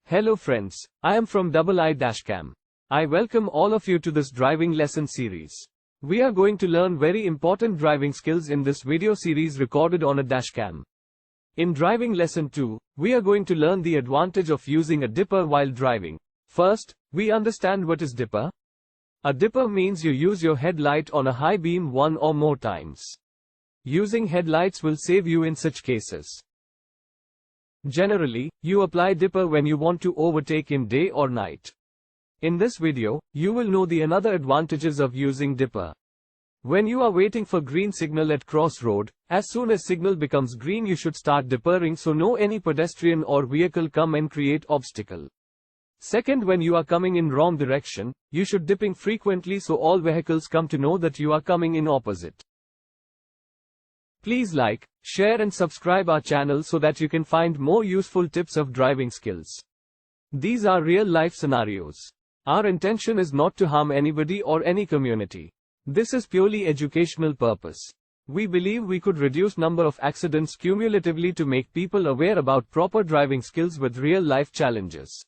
Hello friends, I am from iiDashcam. I welcome all of you to this driving lesson series. We are going to learn very important driving skills in this video series recorded on a dashcam. In driving lesson 2, we are going to learn the advantage of using a dipper while driving. First, we understand what is dipper. A dipper means you use your headlight on a high beam one or more times. Using headlights will save you in such cases. Generally, you apply dipper when you want to overtake in day or night. In this video, you will know the another advantages of using dipper. When you are waiting for green signal at crossroad, as soon as signal becomes green you should start dippering so no any pedestrian or vehicle come and create obstacle. Second, when you are coming in wrong direction, you should dipping frequently so all vehicles come to know that you are coming in opposite. Please like, share and subscribe our channel so that you can find more useful tips of driving skills. These are real life scenarios. Our intention is not to harm anybody or any community. This is purely educational purpose. We believe we could reduce number of accidents cumulatively to make people aware about proper driving skills with real life challenges.